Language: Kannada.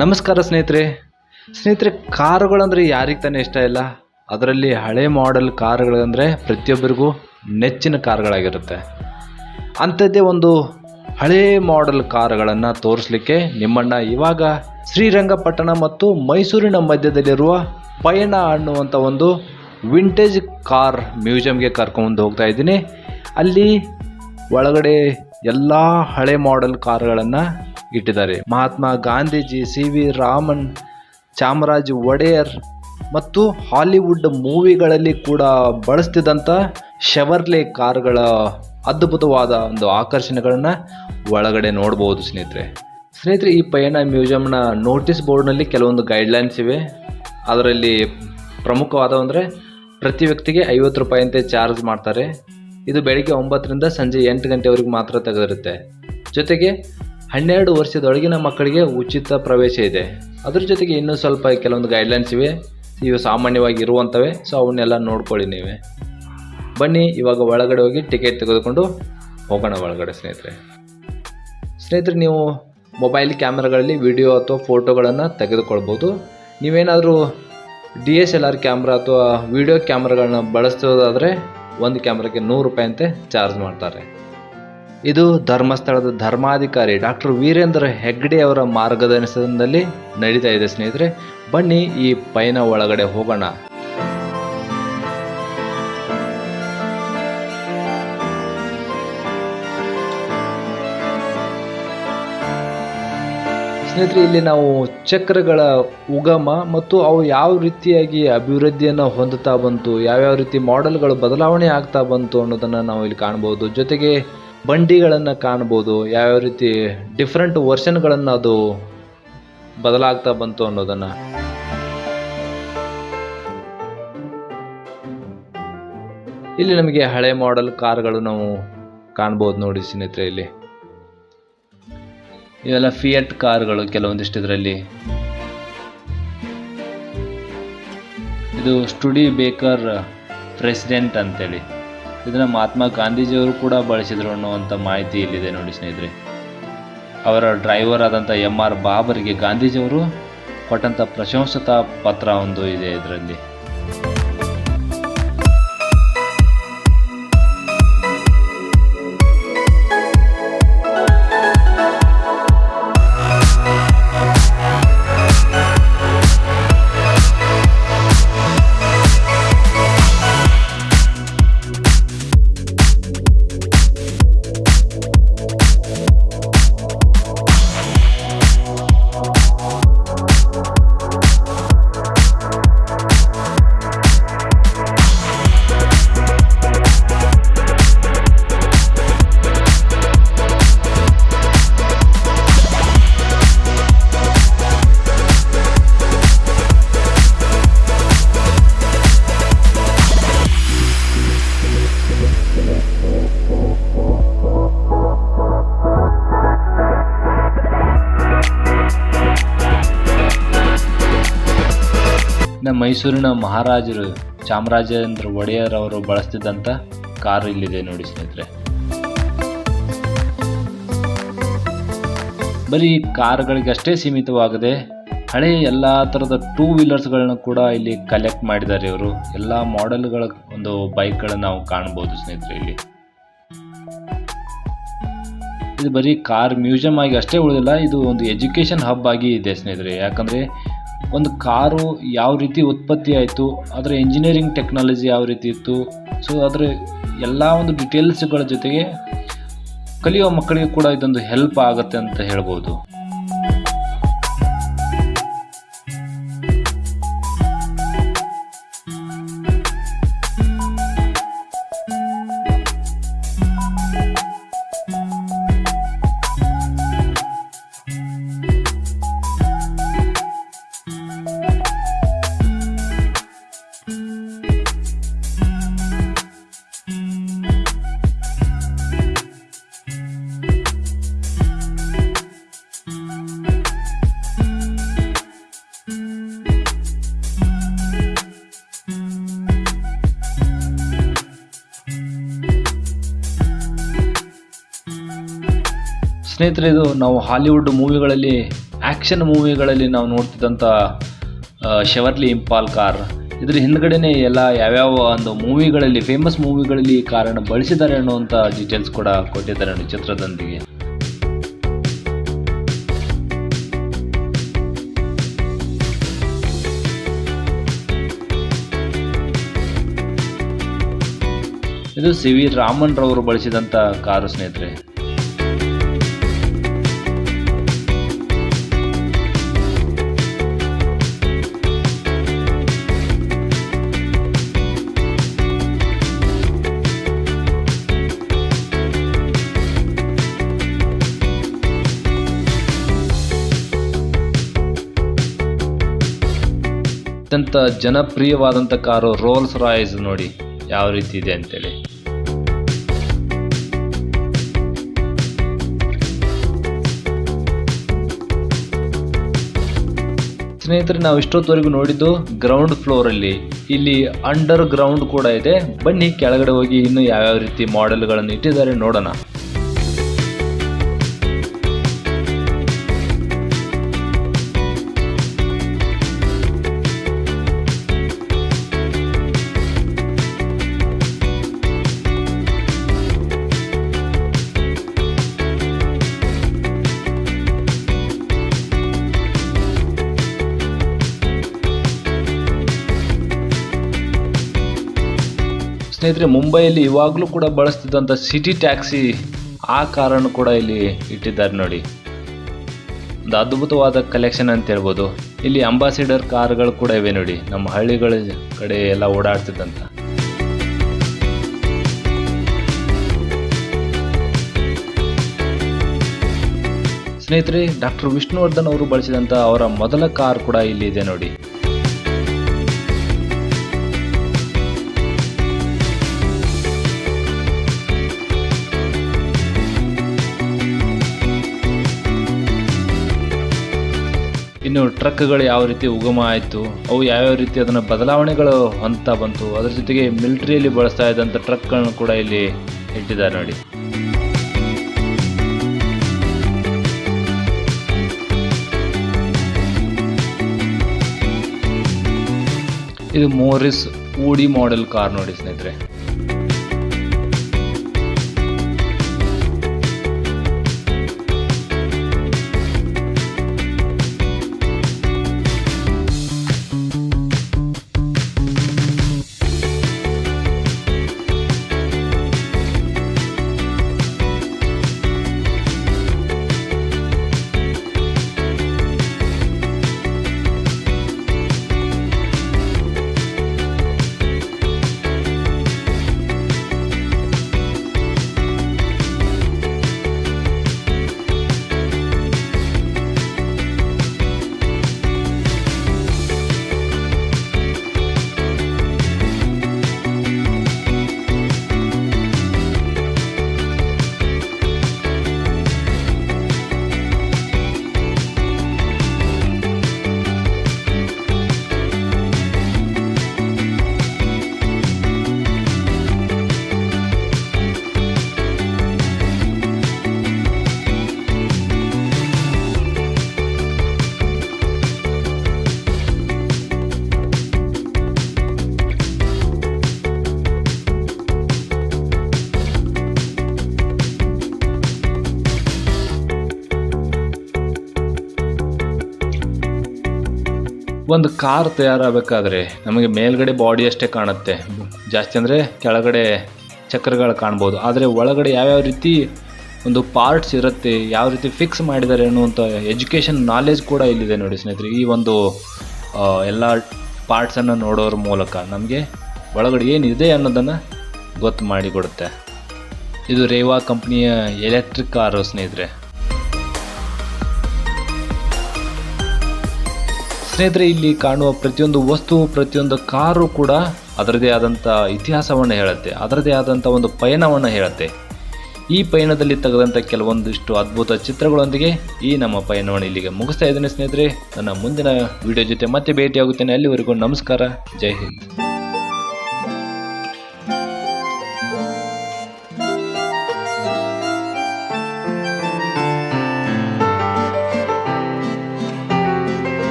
ನಮಸ್ಕಾರ ಸ್ನೇಹಿತರೆ ಕಾರುಗಳಂದರೆ ಯಾರಿಗೆ ತಾನೇ ಇಷ್ಟ ಇಲ್ಲ. ಅದರಲ್ಲಿ ಹಳೆ ಮಾಡೆಲ್ ಕಾರುಗಳಂದರೆ ಪ್ರತಿಯೊಬ್ಬರಿಗೂ ನೆಚ್ಚಿನ ಕಾರುಗಳಾಗಿರುತ್ತೆ. ಅಂಥದ್ದೇ ಒಂದು ಹಳೆ ಮಾಡೆಲ್ ಕಾರುಗಳನ್ನು ತೋರಿಸ್ಲಿಕ್ಕೆ ನಿಮ್ಮಣ್ಣ ಇವಾಗ ಶ್ರೀರಂಗಪಟ್ಟಣ ಮತ್ತು ಮೈಸೂರಿನ ಮಧ್ಯದಲ್ಲಿರುವ ಪಯಣ ಅನ್ನುವಂಥ ಒಂದು ವಿಂಟೇಜ್ ಕಾರ್ ಮ್ಯೂಸಿಯಂಗೆ ಕರ್ಕೊಂಡು ಹೋಗ್ತಾ ಇದ್ದೀನಿ. ಅಲ್ಲಿ ಒಳಗಡೆ ಎಲ್ಲ ಹಳೆ ಮಾಡೆಲ್ ಕಾರುಗಳನ್ನು ಇಟ್ಟಿದ್ದಾರೆ. ಮಹಾತ್ಮ ಗಾಂಧೀಜಿ, ಸಿ.ವಿ. ರಾಮನ್, ಚಾಮರಾಜ ಒಡೆಯರ್ ಮತ್ತು ಹಾಲಿವುಡ್ ಮೂವಿಗಳಲ್ಲಿ ಕೂಡ ಬಳಸ್ತಿದ್ದಂಥ ಶೆವರ್ಲೆ ಕಾರುಗಳ ಅದ್ಭುತವಾದ ಒಂದು ಆಕರ್ಷಣೆಗಳನ್ನು ಒಳಗಡೆ ನೋಡ್ಬೋದು ಸ್ನೇಹಿತರೆ ಈ ಪಯಣ ಮ್ಯೂಸಿಯಂನ ನೋಟಿಸ್ ಬೋರ್ಡ್ನಲ್ಲಿ ಕೆಲವೊಂದು ಗೈಡ್ಲೈನ್ಸ್ ಇವೆ. ಅದರಲ್ಲಿ ಪ್ರಮುಖವಾದ ಅಂದರೆ ಪ್ರತಿ ವ್ಯಕ್ತಿಗೆ 50 ರೂಪಾಯಿ ಅಂತೆ ಚಾರ್ಜ್ ಮಾಡ್ತಾರೆ. ಇದು ಬೆಳಗ್ಗೆ 9ರಿಂದ ಸಂಜೆ 8 ಗಂಟೆವರೆಗೆ ಮಾತ್ರ ತೆಗೆದಿರುತ್ತೆ. ಜೊತೆಗೆ 12 ವರ್ಷದೊಳಗಿನ ಮಕ್ಕಳಿಗೆ ಉಚಿತ ಪ್ರವೇಶ ಇದೆ. ಅದ್ರ ಜೊತೆಗೆ ಇನ್ನೂ ಸ್ವಲ್ಪ ಕೆಲವೊಂದು ಗೈಡ್ಲೈನ್ಸ್ ಇವೆ, ಇವು ಸಾಮಾನ್ಯವಾಗಿ ಇರುವಂಥವೇ. ಸೊ ಅವನ್ನೆಲ್ಲ ನೋಡ್ಕೊಳ್ಳಿ ನೀವೇ. ಬನ್ನಿ ಇವಾಗ ಒಳಗಡೆ ಹೋಗಿ ಟಿಕೆಟ್ ತೆಗೆದುಕೊಂಡು ಹೋಗೋಣ ಒಳಗಡೆ ಸ್ನೇಹಿತರೆ ನೀವು ಮೊಬೈಲ್ ಕ್ಯಾಮ್ರಾಗಳಲ್ಲಿ ವಿಡಿಯೋ ಅಥವಾ ಫೋಟೋಗಳನ್ನು ತೆಗೆದುಕೊಳ್ಬೋದು. ನೀವೇನಾದರೂ DSLR ಕ್ಯಾಮ್ರಾ ಅಥವಾ ವಿಡಿಯೋ ಕ್ಯಾಮ್ರಾಗಳನ್ನ ಬಳಸೋದಾದರೆ ಒಂದು ಕ್ಯಾಮ್ರಾಕ್ಕೆ 100 ರೂಪಾಯಿ ಅಂತೆ ಚಾರ್ಜ್ ಮಾಡ್ತಾರೆ. ಇದು ಧರ್ಮಸ್ಥಳದ ಧರ್ಮಾಧಿಕಾರಿ ಡಾಕ್ಟರ್ ವೀರೇಂದ್ರ ಹೆಗ್ಡೆ ಅವರ ಮಾರ್ಗದರ್ಶನದಲ್ಲಿ ನಡೀತಾ ಇದೆ ಸ್ನೇಹಿತರೆ. ಬನ್ನಿ ಈ ಪಯಣ ಒಳಗಡೆ ಹೋಗೋಣ. ಸ್ನೇಹಿತರೆ ಇಲ್ಲಿ ನಾವು ಚಕ್ರಗಳ ಉಗಮ ಮತ್ತು ಅವು ಯಾವ ರೀತಿಯಾಗಿ ಅಭಿವೃದ್ಧಿಯನ್ನು ಹೊಂದುತ್ತಾ ಬಂತು, ಯಾವ್ಯಾವ ರೀತಿ ಮಾಡೆಲ್ಗಳು ಬದಲಾವಣೆ ಆಗ್ತಾ ಬಂತು ಅನ್ನೋದನ್ನು ನಾವು ಇಲ್ಲಿ ಕಾಣ್ಬೋದು. ಜೊತೆಗೆ ಬಂಡಿಗಳನ್ನು ಕಾಣ್ಬೋದು, ಯಾವ್ಯಾವ ರೀತಿ ಡಿಫ್ರೆಂಟ್ ವರ್ಷನ್ಗಳನ್ನು ಅದು ಬದಲಾಗ್ತಾ ಬಂತು ಅನ್ನೋದನ್ನು. ಇಲ್ಲಿ ನಮಗೆ ಹಳೆ ಮಾಡೆಲ್ ಕಾರುಗಳು ನಾವು ಕಾಣ್ಬೋದು ನೋಡಿ ಸ್ನೇಹಿತರೆ. ಇಲ್ಲಿ ಇವೆಲ್ಲ ಫಿಯಟ್ ಕಾರುಗಳು ಕೆಲವೊಂದಿಷ್ಟು. ಇದರಲ್ಲಿ ಇದು ಸ್ಟುಡಿ ಬೇಕರ್ ಪ್ರೆಸಿಡೆಂಟ್ ಅಂತೇಳಿ, ಇದನ್ನು ಮಹಾತ್ಮ ಗಾಂಧೀಜಿಯವರು ಕೂಡ ಬಳಸಿದರು ಅನ್ನುವಂಥ ಮಾಹಿತಿ ಇಲ್ಲಿದೆ ನೋಡಿ ಸ್ನೇಹಿತರೆ. ಅವರ ಡ್ರೈವರ್ ಆದಂಥ MR ಬಾಬರಿಗೆ ಗಾಂಧೀಜಿಯವರು ಕೊಟ್ಟಂಥ ಪ್ರಶಂಸತಾ ಪತ್ರ ಒಂದು ಇದೆ ಇದರಲ್ಲಿ. ಮೈಸೂರಿನ ಮಹಾರಾಜರು ಚಾಮರಾಜೇಂದ್ರ ಒಡೆಯರ್ ಅವರು ಬಳಸ್ತಿದ್ದಂಥ ಕಾರು ಇಲ್ಲಿದೆ ನೋಡಿ ಸ್ನೇಹಿತರೆ. ಬರೀ ಕಾರುಗಳಿಗೆ ಅಷ್ಟೇ ಸೀಮಿತವಾಗದೆ ಹಳೆ ಎಲ್ಲ ಥರದ 2 ವೀಲರ್ಸ್ಗಳನ್ನ ಕೂಡ ಇಲ್ಲಿ ಕಲೆಕ್ಟ್ ಮಾಡಿದ್ದಾರೆ ಇವರು. ಎಲ್ಲ ಮಾಡೆಲ್ಗಳ ಒಂದು ಬೈಕ್ಗಳನ್ನು ನಾವು ಕಾಣ್ಬೋದು ಸ್ನೇಹಿತರೆ. ಇಲ್ಲಿ ಇದು ಬರೀ ಕಾರ್ ಮ್ಯೂಸಿಯಂ ಆಗಿ ಅಷ್ಟೇ ಉಳಿದಿಲ್ಲ, ಇದು ಒಂದು ಎಜುಕೇಷನ್ ಹಬ್ ಆಗಿ ಇದೆ ಸ್ನೇಹಿತರೆ. ಯಾಕಂದರೆ ಒಂದು ಕಾರು ಯಾವ ರೀತಿ ಉತ್ಪತ್ತಿ ಆಯಿತು, ಅದರ ಇಂಜಿನಿಯರಿಂಗ್ ಟೆಕ್ನಾಲಜಿ ಯಾವ ರೀತಿ ಇತ್ತು, ಸೊ ಅದರ ಎಲ್ಲ ಒಂದು ಡೀಟೇಲ್ಸ್ಗಳ ಜೊತೆಗೆ ಕಲಿಯುವ ಮಕ್ಕಳಿಗೆ ಕೂಡ ಇದೊಂದು ಹೆಲ್ಪ್ ಆಗುತ್ತೆ ಅಂತ ಹೇಳ್ಬೋದು. ಸ್ನೇಹಿತರೆ, ಇದು ನಾವು ಹಾಲಿವುಡ್ ಮೂವಿಗಳಲ್ಲಿ ಆ್ಯಕ್ಷನ್ ಮೂವಿಗಳಲ್ಲಿ ನಾವು ನೋಡ್ತಿದ್ದಂಥ ಶೆವರ್ಲಿ ಇಂಪಾಲ್ ಕಾರ್, ಇದ್ರ ಹಿಂದ್ಗಡೆನೇ ಎಲ್ಲ ಯಾವ್ಯಾವ ಒಂದು ಮೂವಿಗಳಲ್ಲಿ, ಫೇಮಸ್ ಮೂವಿಗಳಲ್ಲಿ ಈ ಕಾರನ್ನು ಬಳಸಿದ್ದಾರೆ ಅನ್ನುವಂಥ ಡೀಟೇಲ್ಸ್ ಕೂಡ ಕೊಟ್ಟಿದ್ದಾರೆ ನೋಡಿ ಚಿತ್ರದೊಂದಿಗೆ. ಇದು ಸಿ ವಿ ರಾಮನ್ ರವರು ಬಳಸಿದಂಥ ಕಾರು ಸ್ನೇಹಿತರೆ. ಅತ್ಯಂತ ಜನಪ್ರಿಯವಾದಂಥ ಕಾರು ರೋಲ್ಸ್ ರಾಯ್ಸ್ ನೋಡಿ ಯಾವ ರೀತಿ ಇದೆ ಅಂತೇಳಿ. ಸ್ನೇಹಿತರೆ, ನಾವು ಇಷ್ಟೊತ್ತವರೆಗೂ ನೋಡಿದ್ದು ಗ್ರೌಂಡ್ ಫ್ಲೋರಲ್ಲಿ, ಇಲ್ಲಿ ಅಂಡರ್ ಗ್ರೌಂಡ್ ಕೂಡ ಇದೆ. ಬನ್ನಿ ಕೆಳಗಡೆ ಹೋಗಿ ಇನ್ನು ಯಾವ್ಯಾವ ರೀತಿ ಮಾಡೆಲ್ಗಳನ್ನು ಇಟ್ಟಿದ್ದಾರೆ ನೋಡೋಣ. ಸ್ನೇಹಿತರೆ, ಮುಂಬೈಯಲ್ಲಿ ಇವಾಗಲೂ ಕೂಡ ಬಳಸ್ತಿದ್ದಂಥ ಸಿಟಿ ಟ್ಯಾಕ್ಸಿ ಆ ಕಾರನ್ನು ಕೂಡ ಇಲ್ಲಿ ಇಟ್ಟಿದ್ದಾರೆ ನೋಡಿ. ಒಂದು ಅದ್ಭುತವಾದ ಕಲೆಕ್ಷನ್ ಅಂತ ಹೇಳ್ಬೋದು. ಇಲ್ಲಿ ಅಂಬಾಸಿಡರ್ ಕಾರ್ಗಳು ಕೂಡ ಇವೆ ನೋಡಿ, ನಮ್ಮ ಹಳ್ಳಿಗಳ ಕಡೆ ಎಲ್ಲ ಓಡಾಡ್ತಿದ್ದಂಥ. ಸ್ನೇಹಿತರೆ, ಡಾಕ್ಟರ್ ವಿಷ್ಣುವರ್ಧನ್ ಅವರು ಬಳಸಿದಂಥ ಅವರ ಮೊದಲ ಕಾರ್ ಕೂಡ ಇಲ್ಲಿ ಇದೆ ನೋಡಿ. ಇನ್ನು ಟ್ರಕ್ಗಳು ಯಾವ ರೀತಿ ಉಗಮ ಆಯಿತು, ಅವು ಯಾವ್ಯಾವ ರೀತಿ ಅದನ್ನು ಬದಲಾವಣೆಗಳು ಹೊಂದ್ತಾ ಬಂತು, ಅದರ ಜೊತೆಗೆ ಮಿಲಿಟರಿಯಲ್ಲಿ ಬಳಸ್ತಾ ಇದ್ದಂಥ ಟ್ರಕ್ಗಳನ್ನು ಕೂಡ ಇಲ್ಲಿ ಇಟ್ಟಿದ್ದಾರೆ ನೋಡಿ. ಇದು ಮೋರಿಸ್ ಊಡಿ ಮಾಡೆಲ್ ಕಾರ್ ನೋಡಿ ಸ್ನೇಹಿತರೆ. ಒಂದು ಕಾರ್ ತಯಾರಾಗಬೇಕಾದ್ರೆ ನಮಗೆ ಮೇಲ್ಗಡೆ ಬಾಡಿ ಅಷ್ಟೇ ಕಾಣುತ್ತೆ, ಜಾಸ್ತಿ ಅಂದರೆ ಕೆಳಗಡೆ ಚಕ್ರಗಳು ಕಾಣ್ಬೋದು. ಆದರೆ ಒಳಗಡೆ ಯಾವ್ಯಾವ ರೀತಿ ಒಂದು ಪಾರ್ಟ್ಸ್ ಇರುತ್ತೆ, ಯಾವ ರೀತಿ ಫಿಕ್ಸ್ ಮಾಡಿದ್ದಾರೆ ಅನ್ನುವಂಥ ಎಜುಕೇಷನ್ ನಾಲೆಜ್ ಕೂಡ ಇಲ್ಲಿದೆ ನೋಡಿ ಸ್ನೇಹಿತರೆ. ಈ ಒಂದು ಎಲ್ಲ ಪಾರ್ಟ್ಸನ್ನು ನೋಡೋರ ಮೂಲಕ ನಮಗೆ ಒಳಗಡೆ ಏನಿದೆ ಅನ್ನೋದನ್ನು ಗೊತ್ತು ಮಾಡಿಕೊಡುತ್ತೆ. ಇದು ರೇವಾ ಕಂಪ್ನಿಯ ಎಲೆಕ್ಟ್ರಿಕ್ ಕಾರು ಸ್ನೇಹಿತರೆ. ಇಲ್ಲಿ ಕಾಣುವ ಪ್ರತಿಯೊಂದು ವಸ್ತು, ಪ್ರತಿಯೊಂದು ಕಾರು ಕೂಡ ಅದರದೇ ಆದಂಥ ಇತಿಹಾಸವನ್ನು ಹೇಳುತ್ತೆ, ಅದರದೇ ಆದಂಥ ಒಂದು ಪಯಣವನ್ನು ಹೇಳುತ್ತೆ. ಈ ಪಯಣದಲ್ಲಿ ತೆಗೆದಂಥ ಕೆಲವೊಂದಿಷ್ಟು ಅದ್ಭುತ ಚಿತ್ರಗಳೊಂದಿಗೆ ಈ ನಮ್ಮ ಪಯಣವನ್ನು ಇಲ್ಲಿಗೆ ಮುಗಿಸ್ತಾ ಇದ್ದೇನೆ ಸ್ನೇಹಿತರೆ. ನನ್ನ ಮುಂದಿನ ವಿಡಿಯೋ ಜೊತೆ ಮತ್ತೆ ಭೇಟಿಯಾಗುತ್ತೇನೆ. ಅಲ್ಲಿವರೆಗೂ ನಮಸ್ಕಾರ, ಜೈ ಹಿಂದ್.